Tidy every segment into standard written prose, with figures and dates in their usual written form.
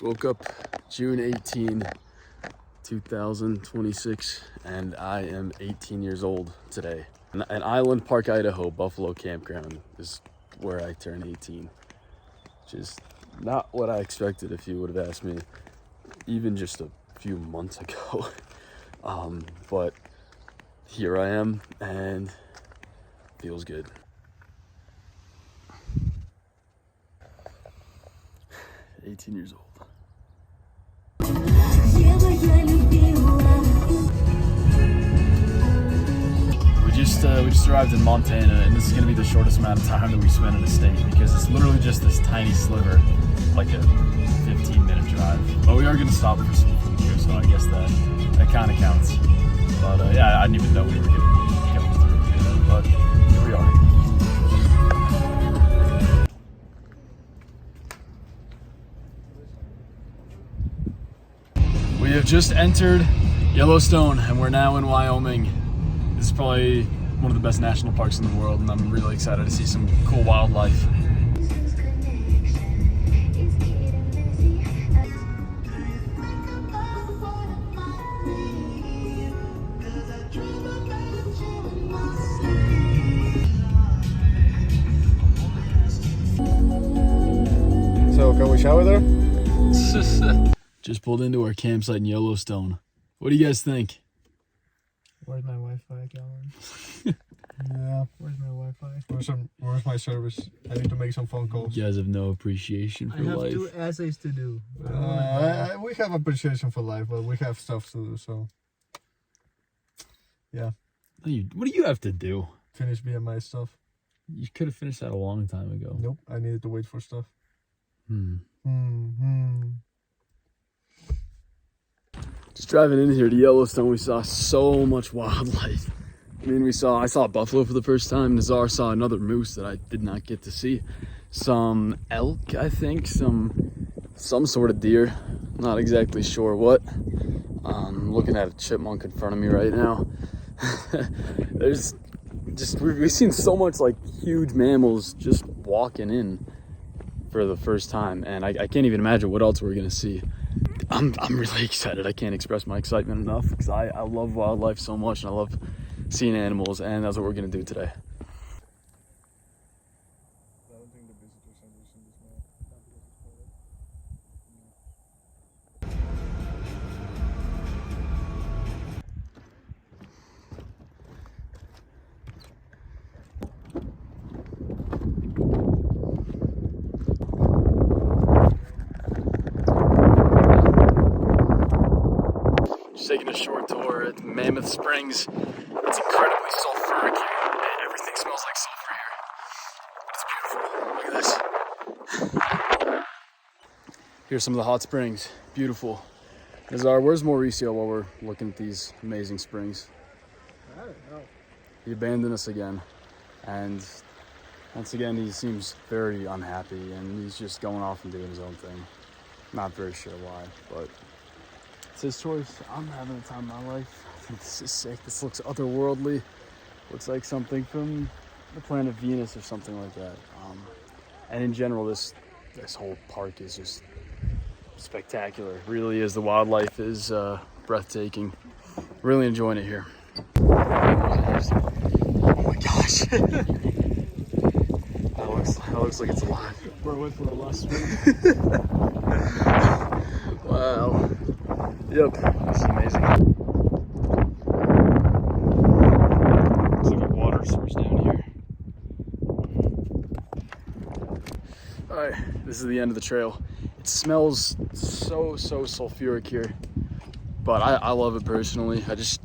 Just woke up June 18, 2026, and I am 18 years old today. And Island Park, Idaho, Buffalo Campground is where I turn 18, which is not what I expected if you would have asked me even just a few months ago. But here I am, and feels good. "18 years old." We just arrived in Montana, and this is going to be the shortest amount of time that we spend in a state because it's literally just this tiny sliver, like a 15-minute drive. But we are going to stop for some food here, so I guess that kind of counts. But yeah, I didn't even know we were going through here, but here we are. We have just entered Yellowstone, and we're now in Wyoming. This is probably one of the best national parks in the world, and I'm really excited to see some cool wildlife. So, can we shower there? Just pulled into our campsite in Yellowstone. What do you guys think? Where's my Wi-Fi, Calvin? Yeah. Where's my Wi-Fi? Where's my service? I need to make some phone calls. You guys have no appreciation for I have life. 2 essays to do. We have appreciation for life, but we have stuff to do, so... Yeah. What do you have to do? Finish BMI stuff. You could have finished that a long time ago. Nope, I needed to wait for stuff. Just driving in here to Yellowstone, we saw so much wildlife. I mean, I saw a buffalo for the first time. Nazar saw another moose that I did not get to see. Some elk, I think, some sort of deer. Not exactly sure what. I'm looking at a chipmunk in front of me right now. We've seen so much like huge mammals just walking in for the first time, and I can't even imagine what else we're gonna see. I'm really excited. I can't express my excitement enough because I love wildlife so much, and I love seeing animals, and that's what we're gonna do today. I don't think the visitors understand this map. Just taking a short tour at Mammoth Springs. It's incredibly sulfuric here. Everything smells like sulfur here. It's beautiful. Look at this. Here's some of the hot springs. Beautiful. Nazar, where's Mauricio while we're looking at these amazing springs? I don't know. He abandoned us again. And once again, he seems very unhappy, and he's just going off and doing his own thing. Not very sure why, but it's his choice. I'm having the time of my life. I think this is sick. This looks otherworldly. Looks like something from the planet Venus or something like that. And in general, this whole park is just spectacular. It really is. The wildlife is breathtaking. Really enjoying it here. Oh my gosh. That looks like it's alive. We're waiting for the last swim. Wow. Yep, this is amazing. Looks like a water source down here. Alright, this is the end of the trail. It smells so sulfuric here, but I love it personally. This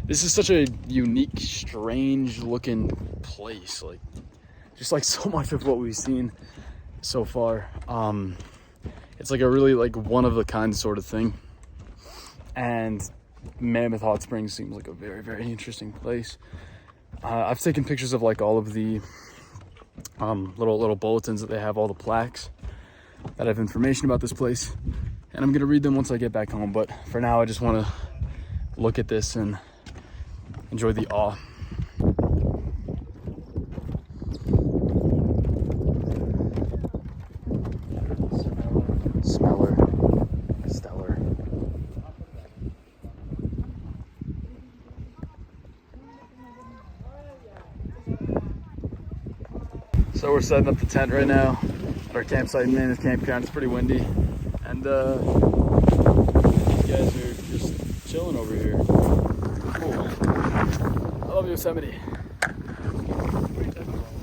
is such a unique, strange looking place. Just like so much of what we've seen so far. It's like a really one of a kind sort of thing. And Mammoth Hot Springs seems like a very interesting place. I've taken pictures of all of the little bulletins that they have, all the plaques that have information about this place, and I'm gonna read them once I get back home. But for now, I just want to look at this and enjoy the awe. Smeller. So we're setting up the tent right now at our campsite. Name is Campground. It's pretty windy, and these guys are just chilling over here. Cool. I love Yosemite.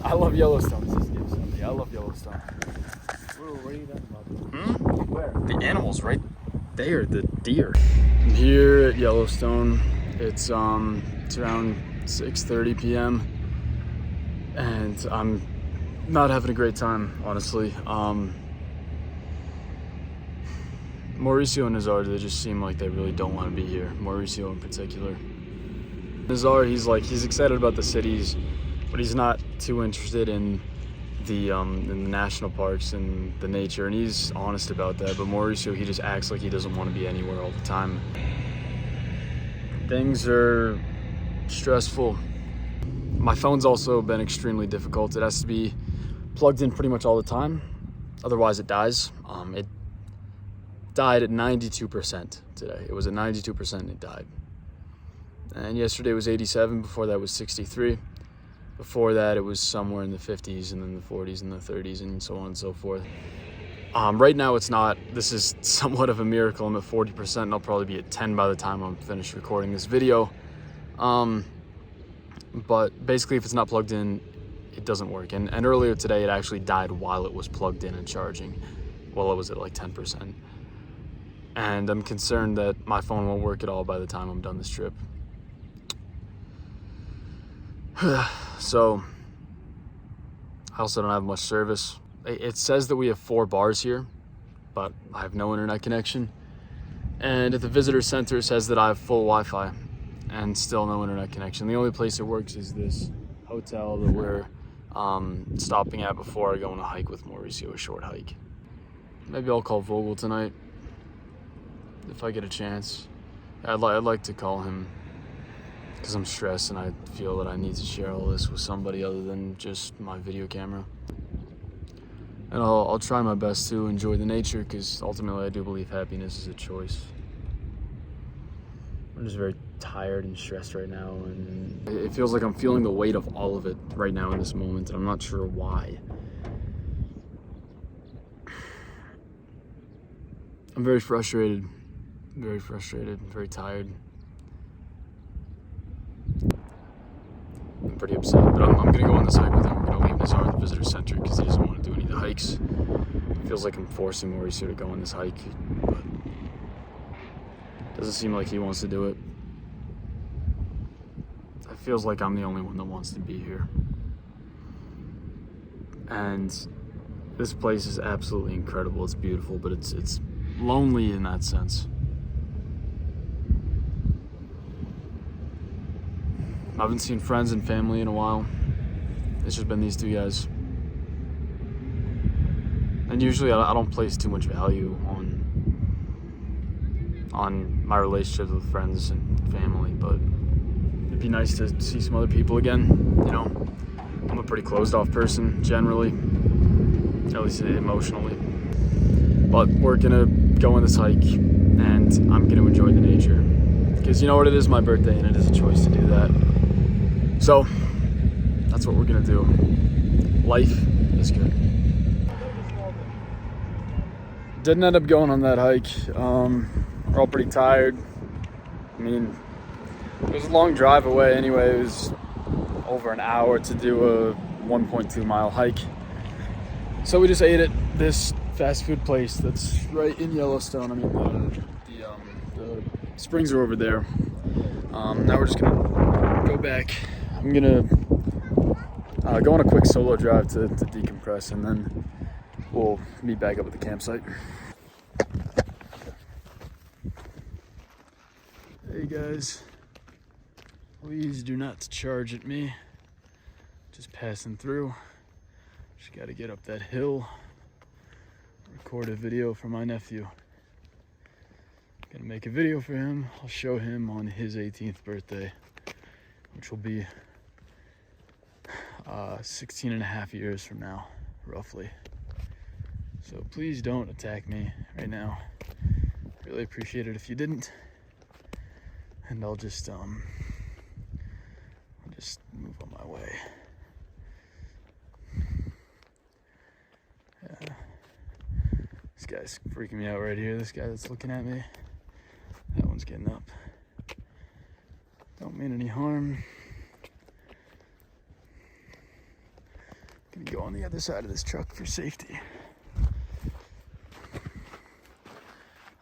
I love Yellowstone. This is Yosemite. I love Yellowstone. What are you talking about? Where? The animals right there, the deer. I'm here at Yellowstone. It's around 6:30 p.m. and I'm not having a great time, honestly. Mauricio and Nazar, they just seem like they really don't want to be here. Mauricio in particular. Nazar, he's excited about the cities, but he's not too interested in the national parks and the nature, and he's honest about that. But Mauricio, he just acts like he doesn't want to be anywhere all the time. Things are stressful. My phone's also been extremely difficult. It has to be plugged in pretty much all the time, otherwise it dies. It died at 92% today. It was at 92% and it died. And yesterday was 87, before that was 63. Before that, it was somewhere in the 50s, and then the 40s and the 30s, and so on and so forth. Right now, it's not. This is somewhat of a miracle. I'm at 40%, and I'll probably be at 10 by the time I'm finished recording this video. But basically, if it's not plugged in, it doesn't work. And earlier today, it actually died while it was plugged in and charging. Well, it was at like 10%. And I'm concerned that my phone won't work at all by the time I'm done this trip. So, I also don't have much service. It says that we have 4 bars here, but I have no internet connection. And at the visitor center, it says that I have full Wi-Fi and still no internet connection. The only place it works is this hotel that we're stopping at before I go on a hike with Mauricio, a short hike. Maybe I'll call Vogel tonight if I get a chance. I'd like to call him, because I'm stressed and I feel that I need to share all this with somebody other than just my video camera. And I'll try my best to enjoy the nature, because ultimately I do believe happiness is a choice. I'm just very tired and stressed right now, and it feels like I'm feeling the weight of all of it right now in this moment, and I'm not sure why. I'm very frustrated, very tired. I'm pretty upset, but I'm gonna go on this hike with him. We're gonna leave Nazar at the visitor center because he doesn't want to do any of the hikes. It feels like I'm forcing Mauricio to go on this hike, but it doesn't seem like he wants to do it. It feels like I'm the only one that wants to be here. And this place is absolutely incredible. It's beautiful, but it's lonely in that sense. I haven't seen friends and family in a while. It's just been these 2 guys. And usually I don't place too much value on my relationships with friends and family, but it'd be nice to see some other people again. You know, I'm a pretty closed off person generally, at least emotionally. But we're gonna go on this hike and I'm gonna enjoy the nature. Because you know what, it is my birthday and it is a choice to do that. So, that's what we're gonna do. Life is good. Didn't end up going on that hike. We're all pretty tired. I mean, it was a long drive away anyway. It was over an hour to do a 1.2 mile hike. So we just ate at this fast food place that's right in Yellowstone. I mean, the springs are over there. Now we're just gonna go back. I'm gonna go on a quick solo drive to decompress, and then we'll meet back up at the campsite. Hey guys, please do not charge at me. Just passing through. Just gotta get up that hill, record a video for my nephew. Gonna make a video for him. I'll show him on his 18th birthday, which will be 16 and a half years from now, roughly. So please don't attack me right now. Really appreciate it if you didn't. And I'll just move on my way. This guy's freaking me out right here. This guy that's looking at me. That one's getting up. Don't mean any harm. Gonna go on the other side of this truck for safety.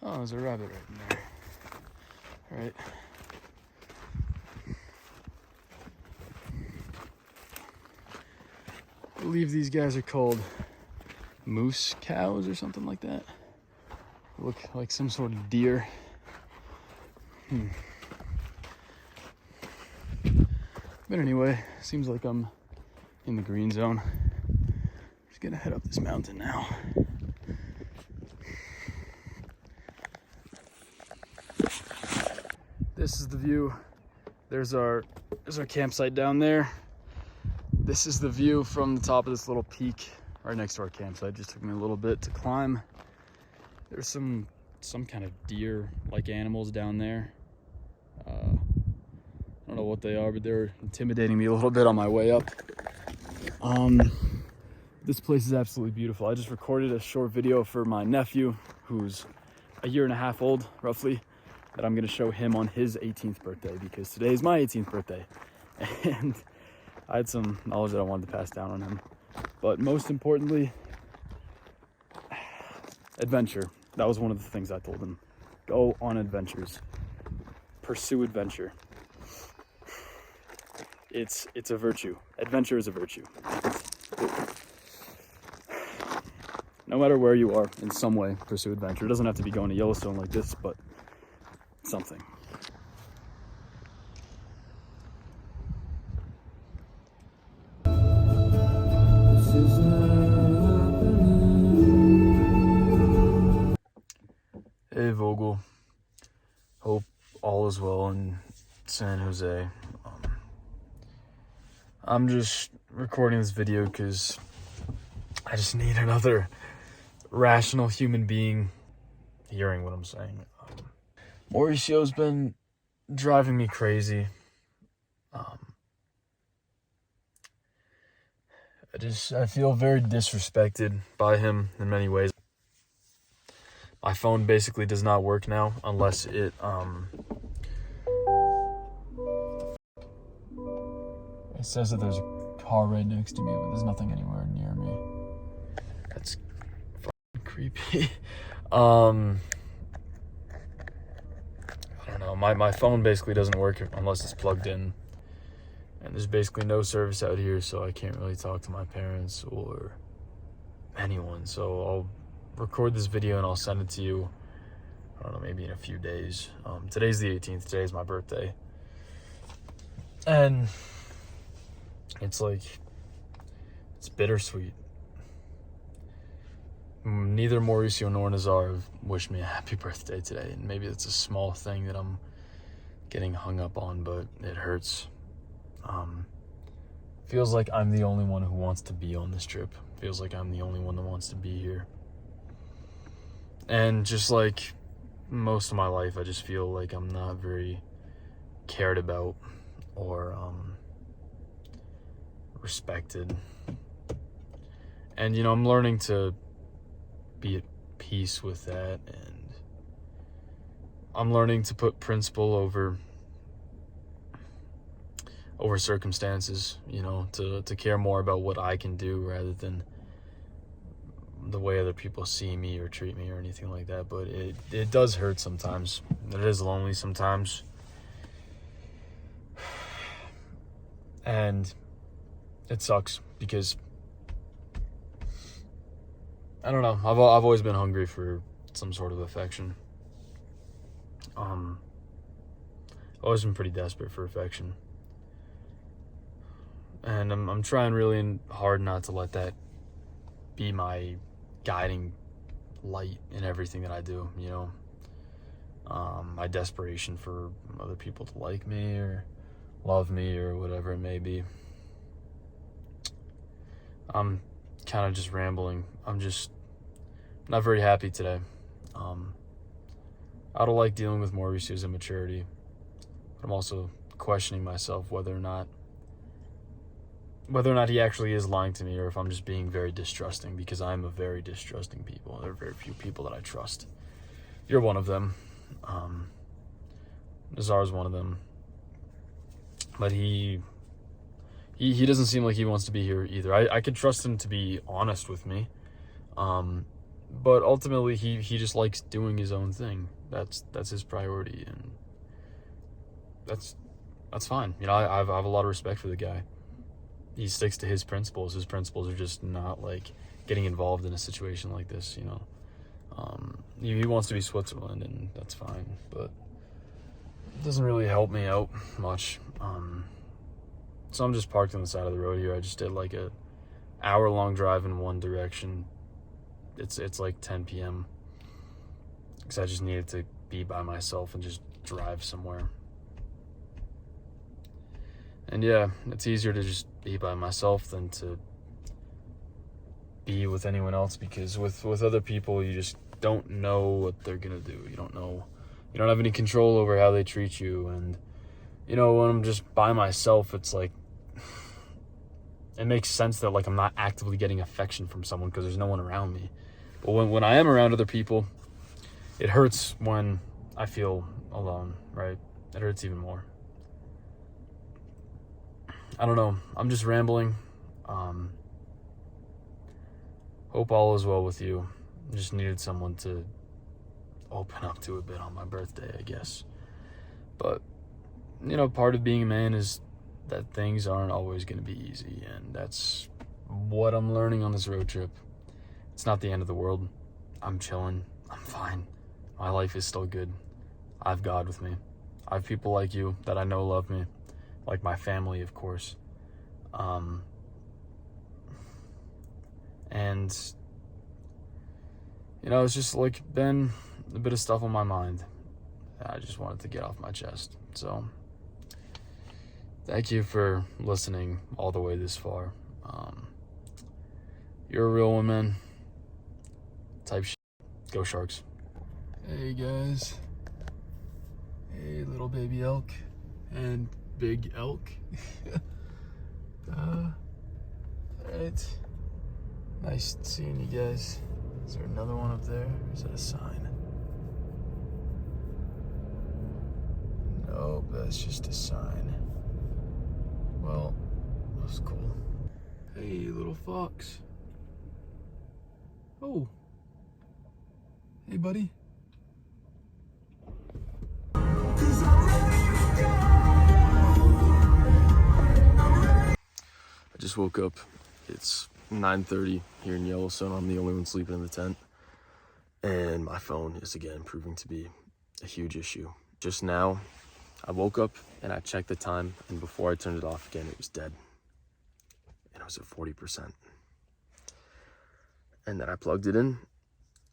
Oh, there's a rabbit right in there. All right. I believe these guys are called moose cows or something like that. Look like some sort of deer. But anyway, seems like I'm in the green zone. Just gonna head up this mountain now. This is the view. There's our campsite down there. This is the view from the top of this little peak right next to our campsite. Just took me a little bit to climb. There's some kind of deer-like animals down there. I don't know what they are, but they're intimidating me a little bit on my way up. This place is absolutely beautiful. I just recorded a short video for my nephew, who's a year and a half old, roughly, that I'm gonna show him on his 18th birthday, because today is my 18th birthday. And I had some knowledge that I wanted to pass down on him. But most importantly, adventure. That was one of the things I told him. Go on adventures. Pursue adventure. It's a virtue. Adventure is a virtue. No matter where you are, in some way, pursue adventure. It doesn't have to be going to Yellowstone like this, but something. Hey Vogel, hope all is well in San Jose. I'm just recording this video because I just need another rational human being hearing what I'm saying. Mauricio's been driving me crazy. I feel very disrespected by him in many ways. My phone basically does not work now unless it says that there's a car right next to me, but there's nothing anywhere near me. That's fucking creepy. I don't know. My phone basically doesn't work unless it's plugged in. And there's basically no service out here, so I can't really talk to my parents or anyone. So I'll record this video and I'll send it to you, I don't know, maybe in a few days. Today's the 18th. Today's my birthday. And it's like, it's bittersweet. Neither Mauricio nor Nazar have wished me a happy birthday today. And maybe it's a small thing that I'm getting hung up on, but it hurts. Feels like I'm the only one who wants to be on this trip. Feels like I'm the only one that wants to be here. And just like most of my life, I just feel like I'm not very cared about or respected. And, I'm learning to be at peace with that. And I'm learning to put principle over circumstances, to care more about what I can do rather than the way other people see me or treat me or anything like that. But it does hurt sometimes. It is lonely sometimes. And it sucks because I don't know. I've always been hungry for some sort of affection. I've always been pretty desperate for affection. And I'm trying really hard not to let that be my guiding light in everything that I do, my desperation for other people to like me or love me or whatever it may be. I'm kind of just rambling. I'm just not very happy today. I don't like dealing with Mauricio's immaturity, but I'm also questioning myself whether or not whether or not he actually is lying to me or if I'm just being very distrusting, because I'm a very distrusting people. There are very few people that I trust. You're one of them. Nazar's one of them. But he doesn't seem like he wants to be here either. I could trust him to be honest with me. But ultimately he just likes doing his own thing. That's his priority, and that's fine. You know, I have a lot of respect for the guy. He sticks to his principles. His principles are just not like getting involved in a situation like this, you know. He wants to be Switzerland, and that's fine, but it doesn't really help me out much. So I'm just parked on the side of the road here. I just did like a hour-long drive in one direction. It's like 10 p.m. because I just needed to be by myself and just drive somewhere. And yeah, it's easier to just be by myself than to be with anyone else, because with other people, you just don't know what they're gonna do. You don't know. You don't have any control over how they treat you. And, you know, when I'm just by myself, it's like, it makes sense that, like, I'm not actively getting affection from someone because there's no one around me. But when I am around other people, it hurts when I feel alone, right? It hurts even more. I don't know. I'm just rambling. Hope all is well with you. Just needed someone to open up to a bit on my birthday, I guess. But, you know, part of being a man is that things aren't always going to be easy, and that's what I'm learning on this road trip. It's not the end of the world. I'm chilling. I'm fine. My life is still good. I have God with me. I have people like you that I know love me, like my family, of course. And, you know, it's just like been a bit of stuff on my mind. I just wanted to get off my chest. So, thank you for listening all the way this far. You're a real one, man. Type shit. Go Sharks. Hey, guys. Hey, little baby elk. And big elk. Alright. Nice seeing you guys. Is there another one up there? Or is that a sign? Nope, that's just a sign. Well, that was cool. Hey, little fox. Oh. Hey, buddy. I just woke up. It's 9:30 here in Yellowstone. I'm the only one sleeping in the tent. And my phone is again proving to be a huge issue. Just now, I woke up and I checked the time, and before I turned it off again, it was dead. And it was at 40%. And then I plugged it in.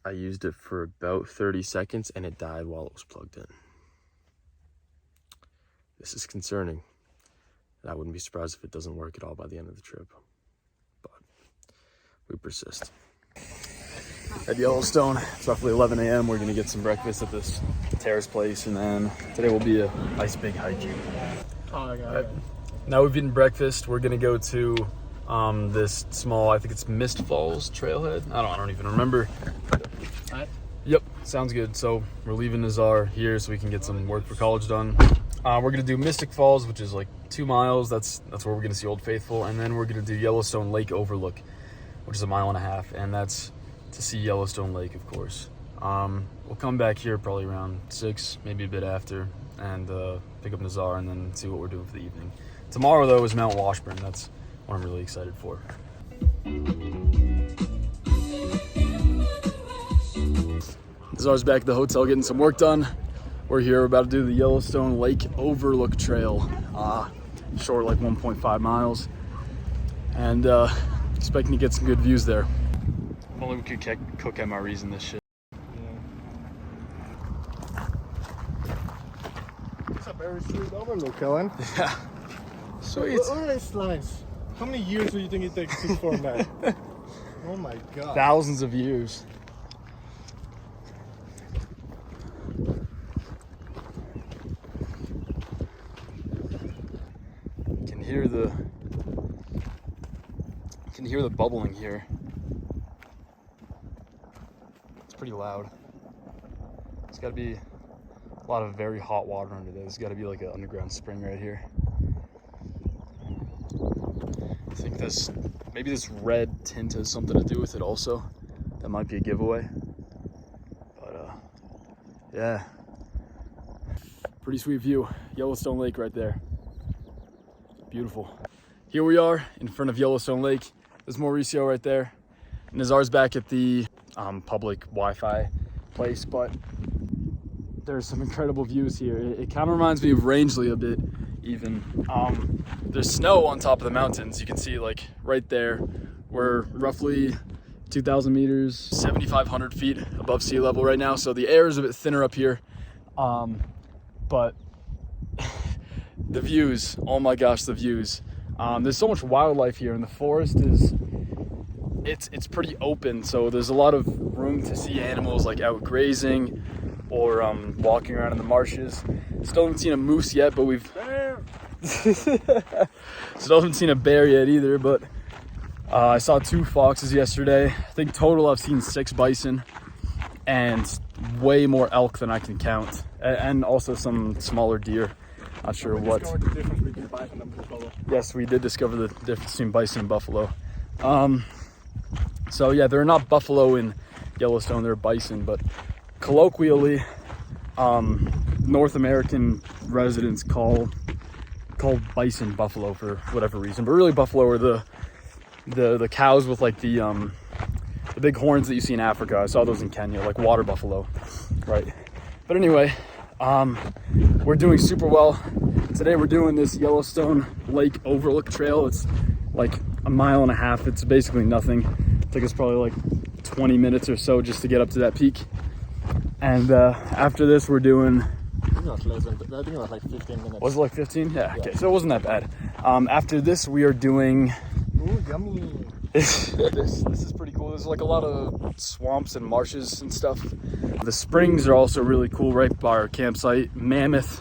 I used it for about 30 seconds and it died while it was plugged in. This is concerning. And I wouldn't be surprised if it doesn't work at all by the end of the trip. But we persist. At Yellowstone, it's roughly 11 a.m. We're gonna get some breakfast at this terrace place, and then today will be a nice big hike. Oh my God. Now we've eaten breakfast. We're gonna go to this small, I think it's Mist Falls trailhead. I don't even remember. Yep, sounds good. So we're leaving Nazar here so we can get some work for college done. We're gonna do Mystic Falls, which is like 2 miles. That's where we're gonna see Old Faithful, and then we're gonna do Yellowstone Lake Overlook, which is 1.5 miles, and that's to see Yellowstone Lake, of course. We'll come back here probably around 6, maybe a bit after, and pick up Nazar and then see what we're doing for the evening. Tomorrow, though, is Mount Washburn. That's what I'm really excited for. Nazar's back at the hotel getting some work done. We're here, we're about to do the Yellowstone Lake Overlook Trail. Short, like 1.5 miles. And expecting to get some good views there. If only we could cook MREs in this shit. It's a very sweet overlook, Kellen. Yeah. Sweet. Look at these lines. How many years do you think it takes to form that? Oh my God. Thousands of years. You can hear the can hear the bubbling here. It's pretty loud. It's got to be a lot of very hot water under there. There's got to be like an underground spring right here. I think maybe this red tint has something to do with it also. That might be a giveaway. But yeah. Pretty sweet view. Yellowstone Lake right there. Beautiful. Here we are in front of Yellowstone Lake. There's Mauricio right there. Nazar's back at the public Wi-Fi place, but there's some incredible views here. It kind of reminds me of Rangeley a bit, even. There's snow on top of the mountains. You can see like right there. We're roughly 2,000 meters, 7,500 feet above sea level right now. So the air is a bit thinner up here. But the views, oh my gosh, the views. There's so much wildlife here, and the forest it's pretty open, so there's a lot of room to see animals like out grazing or walking around in the marshes. Still haven't seen a moose yet, but we've still haven't seen a bear yet either, but I saw 2 foxes yesterday. I think total I've seen 6 bison and way more elk than I can count, and also some smaller deer. Not sure what. The difference between bison and buffalo. Yes, we did discover the difference between bison and buffalo. So yeah, they're not buffalo in Yellowstone, they're bison, but colloquially, North American residents call bison buffalo for whatever reason, but really buffalo are the cows with like the big horns that you see in Africa. I saw those in Kenya, like water buffalo, right? But anyway, we're doing super well. Today we're doing this Yellowstone Lake Overlook Trail. It's like a mile and a half. It's basically nothing. It took us probably like 20 minutes or so just to get up to that peak. And after this we're doing... I think it was less than, I think it was like 15 minutes. Was it like 15? Yeah, okay, so it wasn't that bad. After this we are doing... Ooh, yummy. this is pretty cool. There's like a lot of swamps and marshes and stuff. The springs are also really cool right by our campsite. Mammoth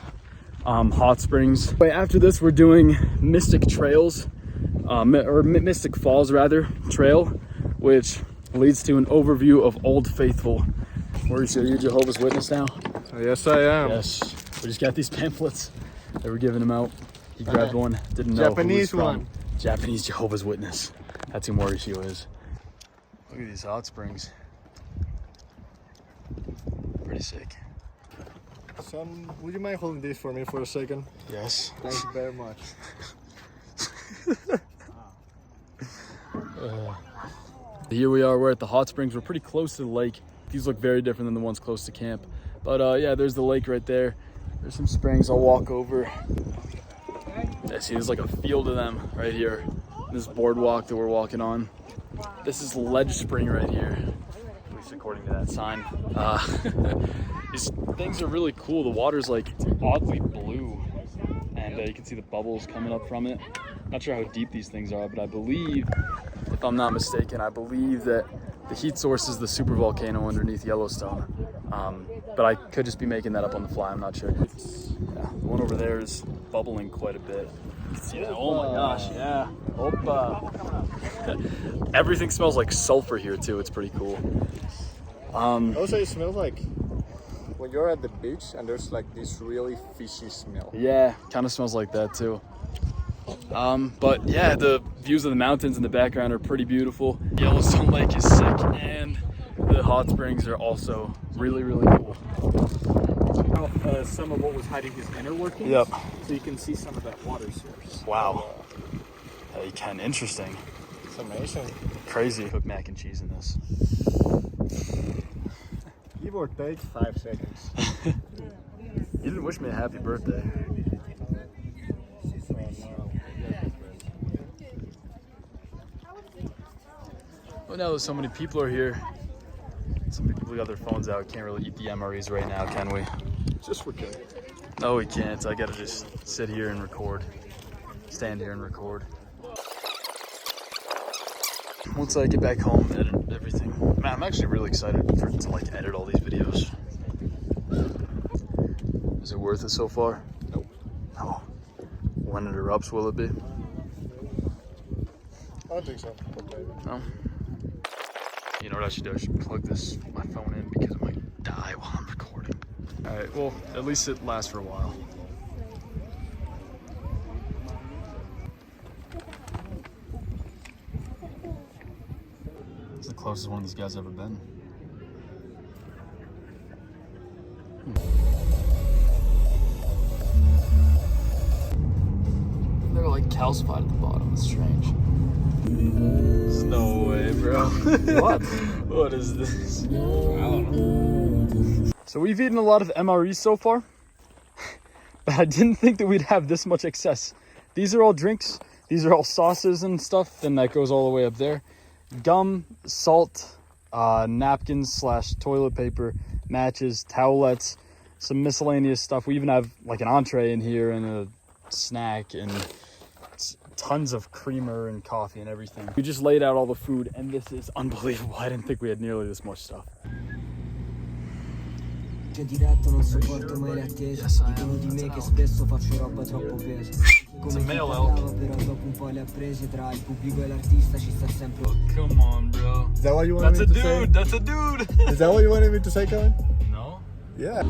hot springs. After this we're doing Mystic Trails, or Mystic Falls rather, trail, which leads to an overview of Old Faithful. Mauricio, are you Jehovah's Witness now? Yes, I am. Yes. We just got these pamphlets. They were giving him out. He grabbed one, didn't know Japanese who he was one. from. Japanese Jehovah's Witness. That's who Mauricio is. Look at these hot springs. Pretty sick. Son, would you mind holding this for me for a second? Yes. Thank you very much. Here we are, we're at the hot springs. We're pretty close to the lake. These look very different than the ones close to camp. But yeah, there's the lake right there. There's some springs I'll walk over. I see there's like a field of them right here. This boardwalk that we're walking on. This is Ledge Spring right here, at least according to that sign. These things are really cool. The water's like oddly blue, and you can see the bubbles coming up from it. Not sure how deep these things are, but I believe, if I'm not mistaken, I believe that the heat source is the supervolcano underneath Yellowstone. But I could just be making that up on the fly, I'm not sure. Yeah, the one over there is bubbling quite a bit. Yeah, oh my gosh, yeah. Opa. Everything smells like sulfur here too, it's pretty cool. Also, it smells like when you're at the beach and there's like this really fishy smell. Yeah, kind of smells like that too. But yeah, the views of the mountains in the background are pretty beautiful. Yellowstone Lake is sick, and the hot springs are also really, really cool. Some of what was hiding his inner workings. Yep. So you can see some of that water source. Wow. Yeah, you can. Interesting. It's amazing. Crazy. Cook mac and cheese in this. Give or take 5 seconds. You didn't wish me a happy birthday. Well, now that so many people are here, so many people got their phones out. Can't really eat the MREs right now, can we? Just for good. No, we can't. I gotta just sit here and record. Stand here and record. Once I get back home, edit everything. Man, I'm actually really excited to like edit all these videos. Is it worth it so far? Nope. No. When it erupts, will it be? I don't think so. But maybe. No. You know what I should do? I should plug my phone in because it might die while I'm recording. All right. Well, at least it lasts for a while. It's the closest one of these guys ever been. They're like calcified at the bottom. It's strange. There's no way, bro. What? What is this? I don't know. So we've eaten a lot of MREs so far, but I didn't think that we'd have this much excess. These are all drinks. These are all sauces and stuff. Then that goes all the way up there. Gum, salt, napkins / toilet paper, matches, towelettes, some miscellaneous stuff. We even have like an entree in here and a snack and tons of creamer and coffee and everything. We just laid out all the food and this is unbelievable. I didn't think we had nearly this much stuff. It's a male elk. Come on, bro. Is that what you wanted me to say? That's a dude. Is that what you wanted me to say, Kevin? No. Yeah.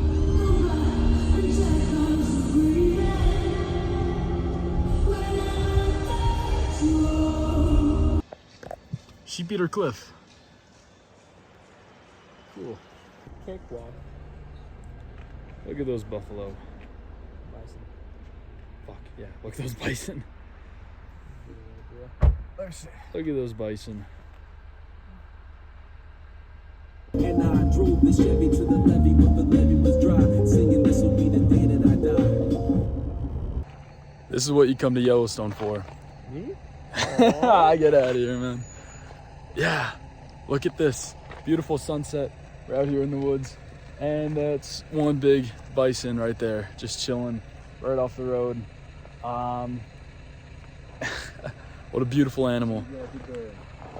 Sheepeater Cliff. Cool. Cakewalk. Look at those buffalo. Bison. Fuck, yeah. Look at those bison. Look at those bison. And I drove the Chevy to the levee, but the levee was dry, singing this will be the day that I die. This is what you come to Yellowstone for. Me? Get out of here, man. Yeah, look at this. Beautiful sunset. We're out here in the woods. And that's one big bison right there, just chilling right off the road. What a beautiful animal.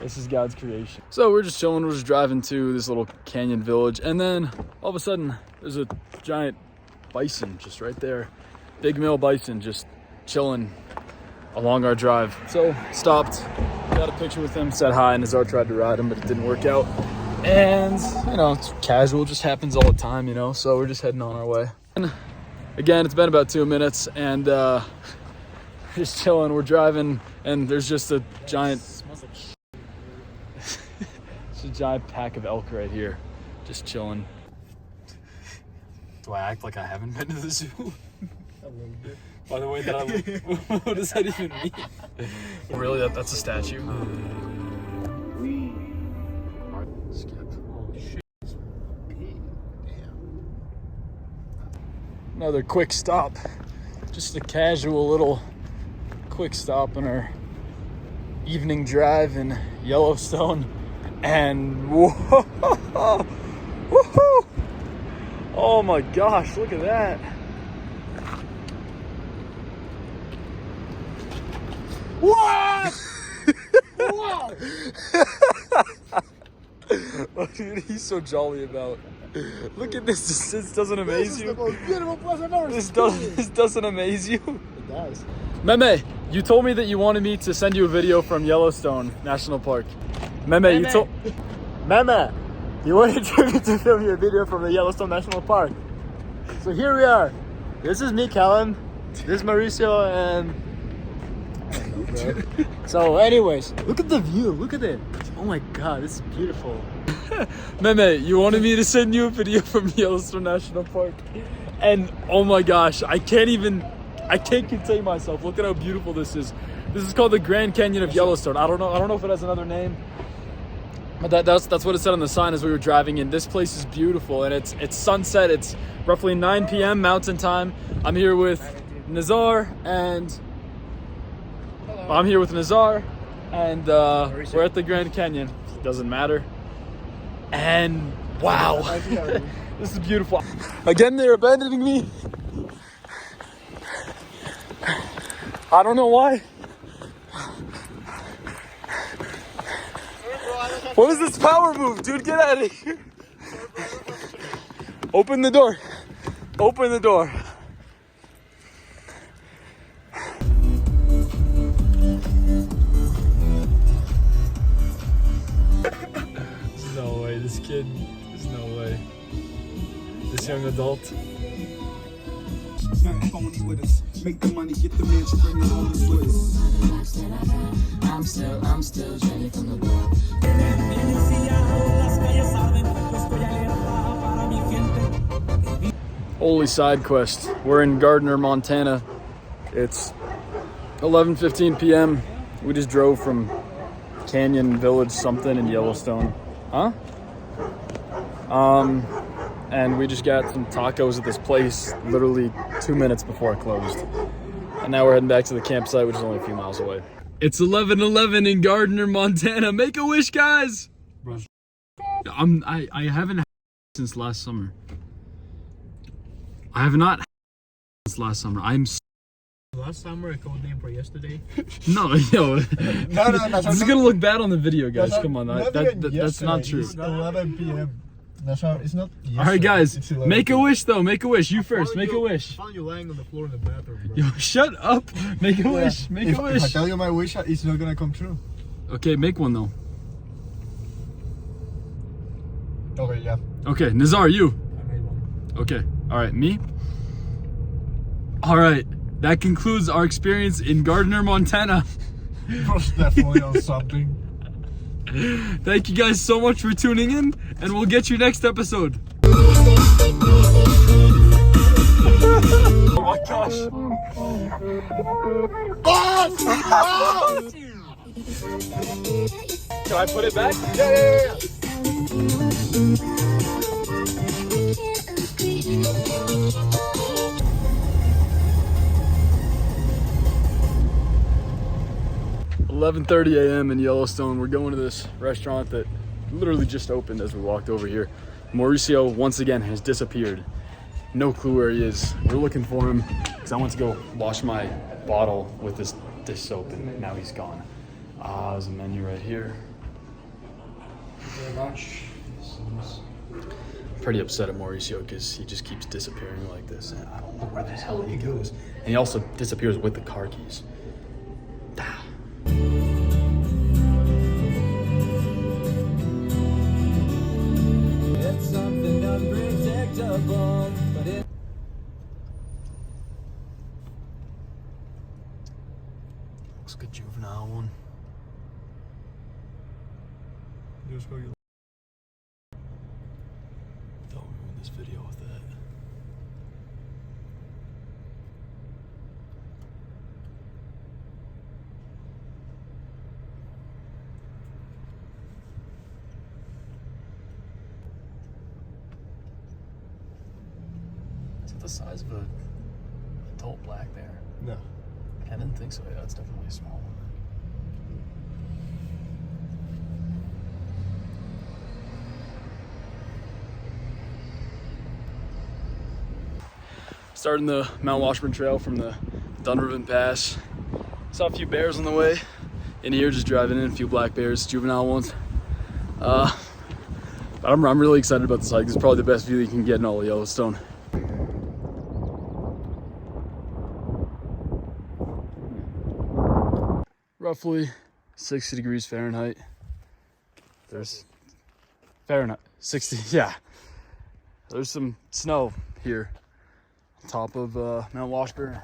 This is God's creation. So we're just chilling, we're just driving to this little canyon village, and then all of a sudden there's a giant bison just right there. Big male bison just chilling along our drive. So stopped, got a picture with him, said hi, and Nazar tried to ride him, but it didn't work out. And, you know, it's casual, just happens all the time, you know, so we're just heading on our way. And again, it's been about 2 minutes, and just chilling, we're driving, and there's just a giant, it's a giant pack of elk right here, just chilling. Do I act like I haven't been to the zoo? A little bit. By the way that I look, what does that even mean? Really, that's a statue? Skip. Oh shit. Another quick stop. Just a casual little quick stop on our evening drive in Yellowstone. And whoa! Woohoo! Oh my gosh, look at that. What? What? Oh, dude, he's so jolly about. Look at this. This doesn't amaze you. This is the most beautiful place I've ever seen. This doesn't amaze you. It does. Meme, you told me that you wanted me to send you a video from Yellowstone National Park. Meme, you told. Mama, you wanted me to film you a video from the Yellowstone National Park. So here we are. This is me, Callum. This is Mauricio, and so anyways, look at the view. Look at it. Oh my god, this is beautiful. Meme, you wanted me to send you a video from Yellowstone National Park, and oh my gosh, I can't contain myself. Look at how beautiful this is. This is called the Grand Canyon of Yellowstone. I don't know if it has another name, but that's what it said on the sign as we were driving in. This place is beautiful, and it's sunset. It's roughly 9 p.m. Mountain Time. I'm here with Nazar and we're at the Grand Canyon. Doesn't matter. And wow, this is beautiful. Again, they're abandoning me. I don't know why. What is this power move, dude? Get out of here. Open the door. Open the door. kid. There's no way. This young adult. Nothing phony with us. Make the money, get the mansion, bring the homies with us. I'm still drinking from the block. Holy side quest. We're in Gardner, Montana. It's 11:15 p.m. We just drove from Canyon Village something in Yellowstone. Huh? And we just got some tacos at this place literally 2 minutes before it closed. And now we're heading back to the campsite, which is only a few miles away. It's 11:11 in Gardner, Montana. Make a wish, guys! I haven't had since last summer. I have not had since last summer. Last summer, a code name for yesterday. No, yo. No, This is gonna look bad on the video, guys. Come on, not that's not true. It's 11 p.m. That's not. It's not. Yesterday. All right, guys, It's 11 make a p.m. wish though. Make a wish. You first. Make a wish. I found you lying on the floor in the bathroom, bro. Yo, shut up. Make a wish. Make If a I wish. tell you my wish, it's not gonna come true. Okay, make one though. Okay, yeah. Okay, Nazar, you. I made one. Okay. All right, me. All right. That concludes our experience in Gardner, Montana. Bro's definitely on something. Thank you guys so much for tuning in, and we'll get you next episode. Oh my gosh. Can I put it back? Yeah. 11:30 a.m. in Yellowstone. We're going to this restaurant that literally just opened as we walked over here. Mauricio once again has disappeared. No clue where he is. We're looking for him because I went to go wash my bottle with this dish soap and now he's gone. There's a menu right here. Very much. Pretty upset at Mauricio because he just keeps disappearing like this. And I don't know where the hell he goes. And he also disappears with the car keys. It's something unpredictable, but it Looks like a juvenile one. Don't ruin this video with that. Is it the size of a adult black bear? No. I didn't think so. Yeah, it's definitely a small one. Starting the Mount Washburn Trail from the Dunriven Pass. Saw a few bears on the way. In here, just driving in, a few black bears, juvenile ones. But I'm really excited about this hike. This is probably the best view you can get in all of Yellowstone. Roughly 60 degrees Fahrenheit. There's Fahrenheit, 60, yeah. There's some snow here on top of Mount Washburn.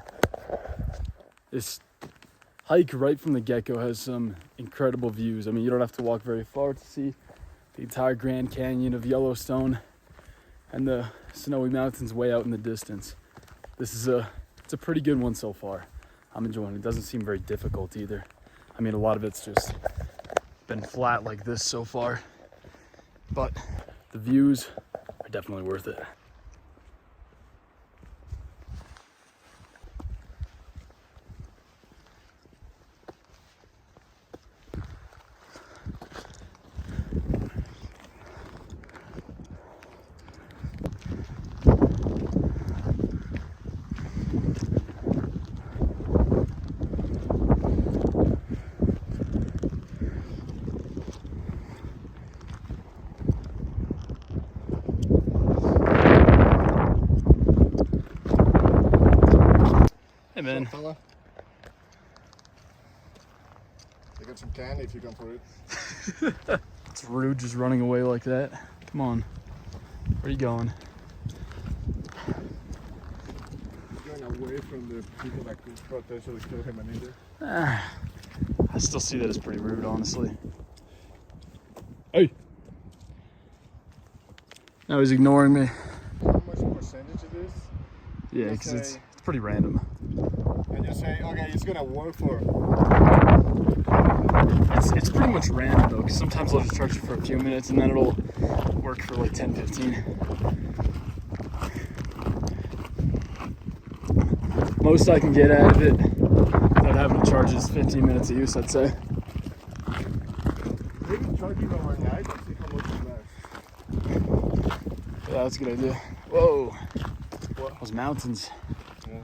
This hike right from the get-go has some incredible views. I mean, you don't have to walk very far to see the entire Grand Canyon of Yellowstone and the snowy mountains way out in the distance. It's a pretty good one so far. I'm enjoying it. It doesn't seem very difficult either. I mean, a lot of it's just been flat like this so far, but the views are definitely worth it. Hey man. Fella. I got some candy if you come for it. It's rude just running away like that. Come on. Where are you going? Going away from the people that could potentially kill him and either. I still see that as pretty rude, honestly. Hey! Now he's ignoring me. How much percentage it is? Yeah, Just because it's say- pretty random. And you say, okay, it's gonna work for. It's pretty much random though, because sometimes I'll just charge it for a few minutes and then it'll work for like 10, 15. Most I can get out of it without having to charge is 15 minutes of use, I'd say. Maybe charge it overnight and see how much it lasts. Yeah, that's a good idea. Whoa. What? Those mountains. Yeah.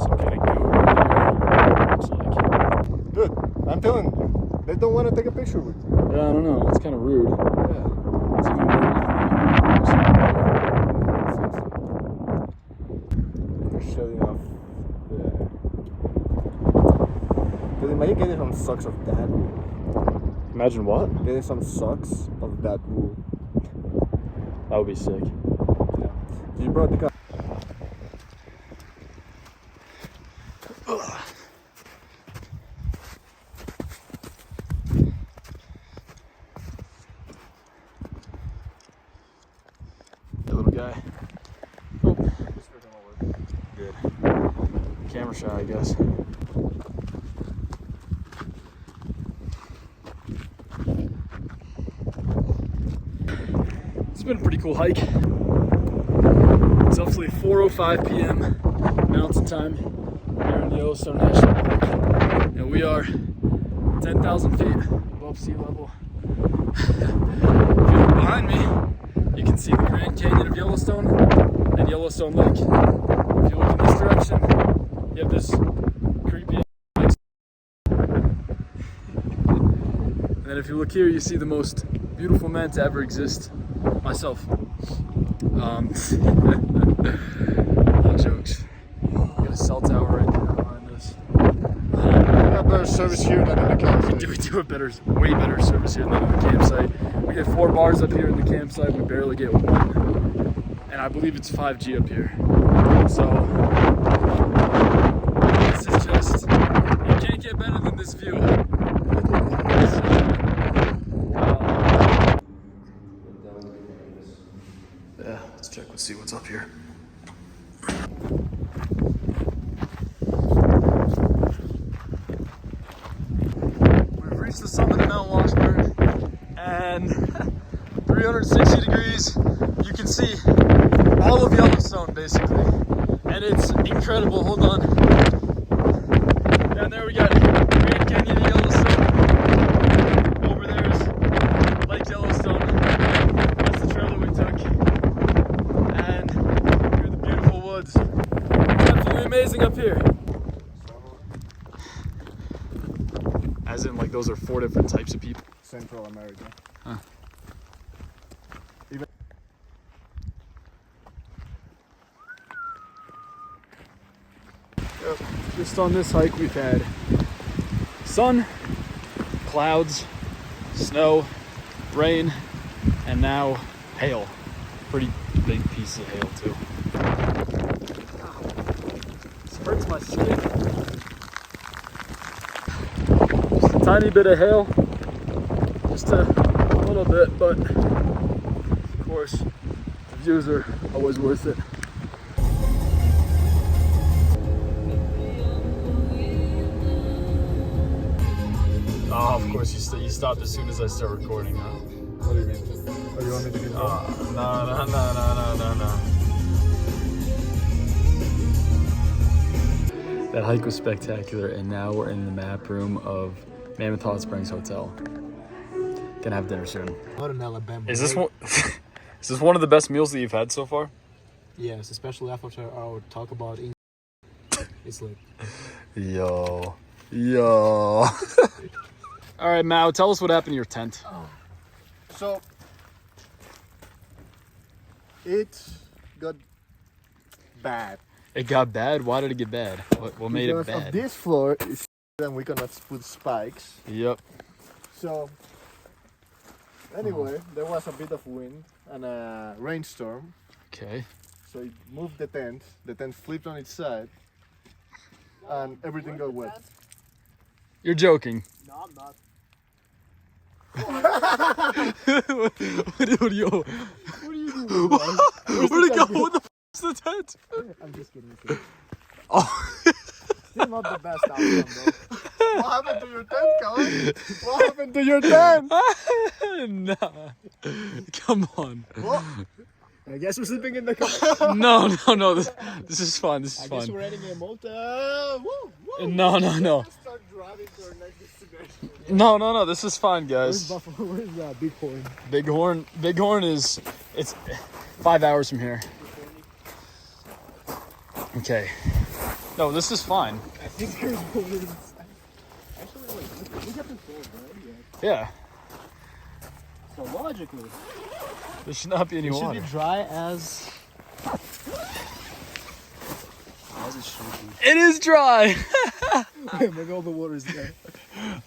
Some kind of goat right here, looks like. Dude, I'm telling you, they don't want to take a picture with you. Yeah, I don't know. It's kind of rude. Yeah. It's even more They're showing off. Yeah. Dude, imagine getting some socks of that wool. Imagine what? Getting some socks of that wool. That would be sick. Yeah. You brought the car. Hey, little guy. Oh. Good. Camera shy, I guess. It's been a pretty cool hike. It's roughly 4:05 p.m. Mountain Time here in Yellowstone National Park. And we are 10,000 feet above sea level. If you look behind me, you can see the Grand Canyon of Yellowstone and Yellowstone Lake. If you look in this direction, you have this creepy lake. And then if you look here, you see the most beautiful man to ever exist, myself. All jokes. Got a cell tower right there behind us. We got better service here than in the campsite. We do a way better service here than in the campsite. We get 4 bars up here in the campsite. We barely get 1, and I believe it's 5G up here. So this is just, you can't get better than this view. Yeah, let's check. Let's see what's up here. We've reached the summit of Mount Washburn, and 360 degrees, you can see all of Yellowstone basically, and it's incredible. Hold on. Down there we got Grand Canyon of Yellowstone. Over there is Lake Yellowstone. That's the trail that we took, and here are the beautiful woods. It's absolutely amazing up here. As in, like, those are 4 different types of people. Central America. Huh. Even Just on this hike, we've had sun, clouds, snow, rain, and now hail. Pretty big piece of hail, too. This hurts my skin. Just a tiny bit of hail. Just a little bit, but of course, the views are always worth it. Oh, of course, you stopped as soon as I start recording, huh? what do you mean? Oh, you want me to get no. That hike was spectacular, and now we're in the map room of Mammoth Hot Springs Hotel. Gonna have dinner soon. Not in Alabama. Is this one? Is this one of the best meals that you've had so far? Yes, especially after our talk about English. It's like. Yo. All right, Mao, tell us what happened to your tent. So it got bad. It got bad? Why did it get bad? What made it Because bad? of this floor is and we cannot put spikes. Yep. So anyway, there was a bit of wind and a rainstorm. Okay. So it moved the tent. The tent flipped on its side, and everything got wet. You're joking. No, I'm not. What are you? What are you doing? Where'd it go? What the f is the tent? I'm just kidding. Oh. Still not the best outcome, though. What happened to your tent, Colin? What happened to your tent? Nah. Come on. What? I guess we're sleeping in the car. No. This is fine. This is I guess fine. we're heading a motel. Woo, woo. No. Let's start driving to our next destination. No. This is fine, Where's guys. Buffalo? Where's Bighorn? Bighorn is it's 5 hours from here. Okay. No, this is fine. I think there's one. Actually, wait. We got the floor, right? Yeah. So logically, There should not be any it should water. be dry as. As it should It is dry. be. Maybe all the water's there.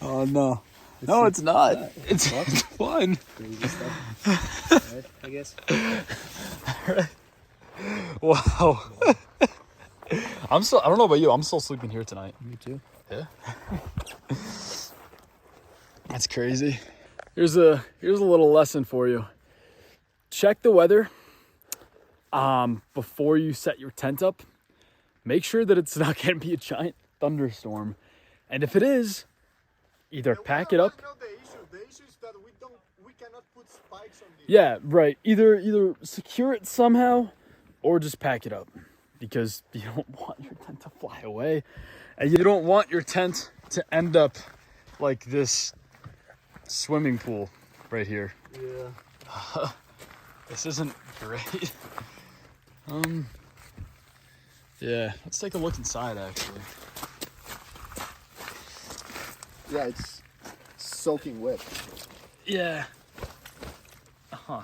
Oh no. No, it's not. It's fine. Crazy stuff. Right, I guess. Wow. I don't know about you. I'm still sleeping here tonight. Me too. Yeah. That's crazy. Here's a little lesson for you. Check the weather before you set your tent up. Make sure that it's not going to be a giant thunderstorm. And if it is, either pack it up. That's not the issue. The issue is that we cannot put spikes on this. Yeah, right. Either secure it somehow or just pack it up, because you don't want your tent to fly away, and you don't want your tent to end up like this swimming pool right here. Yeah. This isn't great. Yeah, let's take a look inside actually. Yeah, it's soaking wet. Yeah. Huh.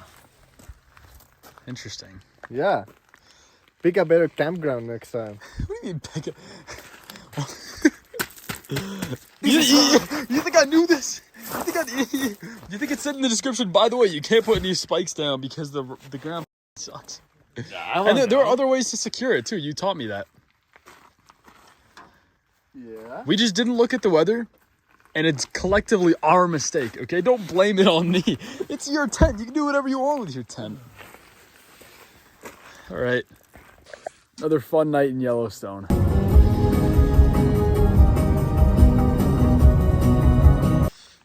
Interesting. Yeah. Pick a better campground next time. What do you mean pick up? You think I knew this? You think it said in the description, by the way, you can't put any spikes down because the ground sucks. And there are other ways to secure it too. You taught me that. Yeah. We just didn't look at the weather, and it's collectively our mistake, okay? Don't blame it on me. It's your tent. You can do whatever you want with your tent. All right. Another fun night in Yellowstone.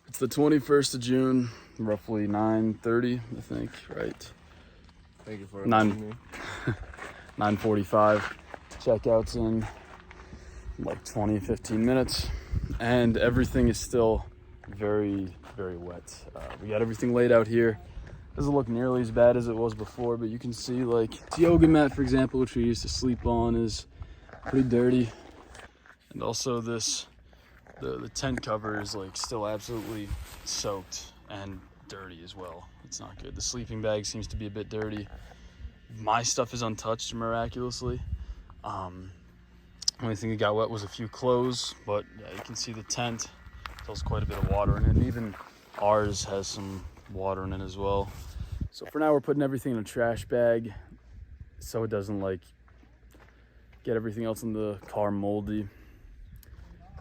It's the 21st of June, roughly 9:30, I think, right? Thank you for 9:45. Checkout's in like 15 minutes, and everything is still very, very wet. We got everything laid out here. Doesn't look nearly as bad as it was before, but you can see like this yoga mat, for example, which we used to sleep on, is pretty dirty. And also this, the tent cover is like still absolutely soaked and dirty as well. It's not good. The sleeping bag seems to be a bit dirty. My stuff is untouched miraculously. Only thing that got wet was a few clothes, but yeah, you can see the tent still has quite a bit of water in it, and even ours has some water in it as well. So for now, we're putting everything in a trash bag so it doesn't like get everything else in the car moldy.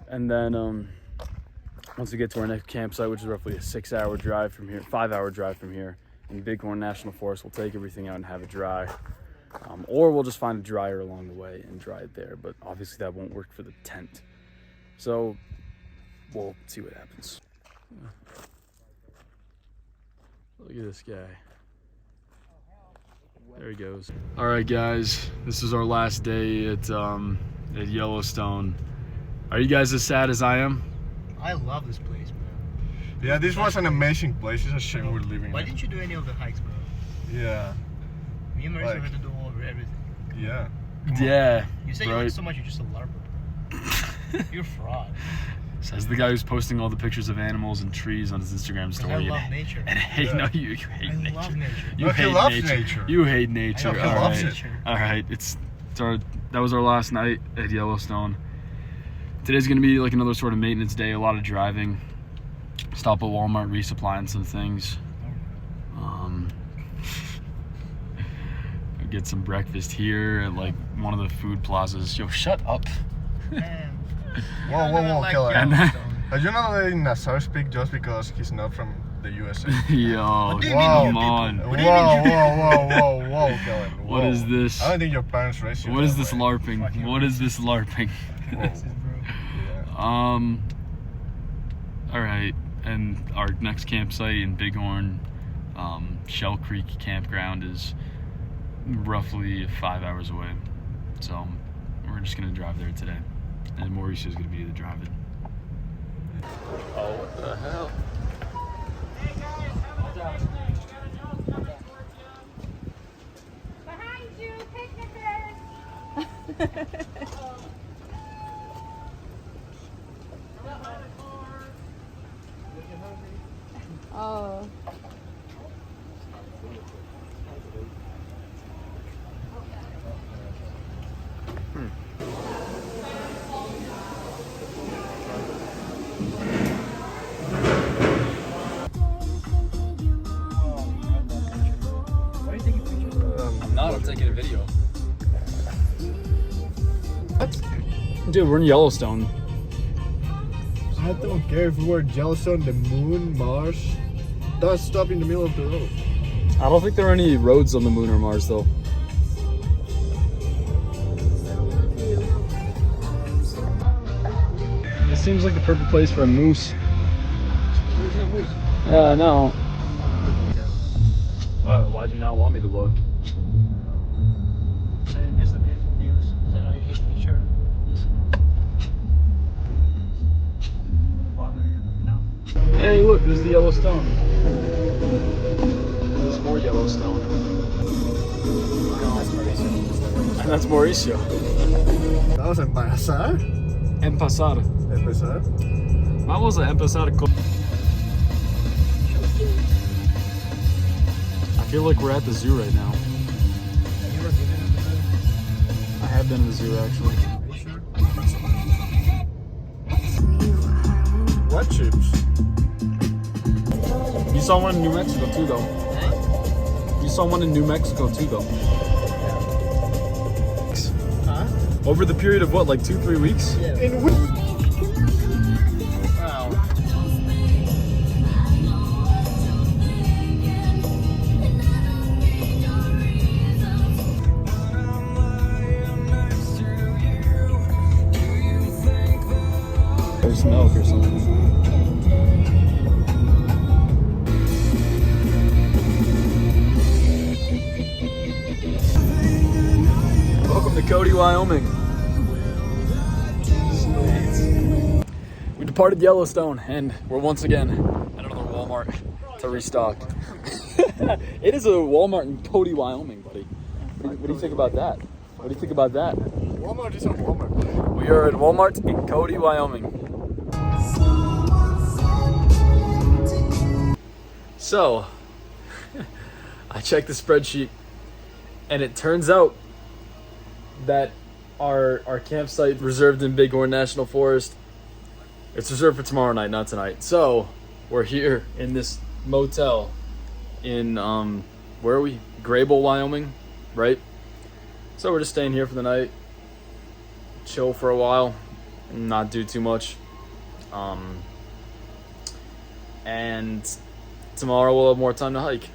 And then once we get to our next campsite, which is roughly a 6-hour drive from here, 5-hour drive from here in Bighorn National Forest, we'll take everything out and have it dry. Or we'll just find a dryer along the way and dry it there, but obviously that won't work for the tent. So we'll see what happens. Look at this guy. There he goes. All right, guys, this is our last day at Yellowstone. Are you guys as sad as I am? I love this place, bro. Yeah, this was an amazing place. It's a shame we're leaving. Why didn't you do any of the hikes, bro? Yeah. Me and Marissa Like- had to do over everything. Yeah. Yeah. You say you right. like so much, you're just a larper. You're a fraud. Says the guy who's posting all the pictures of animals and trees on his Instagram 'Cause story. I love nature. And hate, Yeah. no, you hate I nature. love nature. You No, he hate loves nature. nature. You hate nature. I know, he All loves right. it. All right. It's our that was our last night at Yellowstone. Today's gonna be like another sort of maintenance day, a lot of driving. Stop at Walmart, resupplying some things. Get some breakfast here at like one of the food plazas. Yo, shut up. Whoa, Kellen. And then, Are you not letting Nazar speak just because he's not from the USA? yo, Wow. come on. Whoa, Kellen. What is this? I don't think your parents raised you. What that is this way. LARPing? What is this LARPing? Yeah. Alright, and our next campsite in Bighorn, Shell Creek Campground, is roughly 5 hours away. So we're just gonna drive there today. And Mauricio's gonna be the driving. Oh, what the hell? Behind you, picnickers! Oh. I'm not, I'm taking a video. What? Dude, we're in Yellowstone. I don't care if we're Yellowstone, the moon, Mars. Don't stop in the middle of the road. I don't think there are any roads on the moon or Mars, though. This seems like the perfect place for a moose. Yeah, I know. Why'd you not want me to look? Hey, look, there's the Yellowstone. There's more Yellowstone. And that's Mauricio. Vamos a empezar. Empezar. Empezar. Vamos a empezar con... I feel like we're at the zoo right now. I have been to the zoo, actually. What chips? You saw one in New Mexico too, though. You saw one in New Mexico too, though. Huh? Over the period of what, like 2-3 weeks? In which? There's milk or something. Welcome to Cody, Wyoming. We departed Yellowstone and we're once again at another Walmart to restock. It is a Walmart in Cody, Wyoming, buddy. What do you think about that? What do you think about that? Walmart is a Walmart. We are at Walmart in Cody, Wyoming. So, I checked the spreadsheet and it turns out that our campsite reserved in Bighorn National Forest, it's reserved for tomorrow night, not tonight. So, we're here in this motel in, where are we? Grable, Wyoming, right? So we're just staying here for the night, chill for a while, and not do too much. And tomorrow we'll have more time to hike.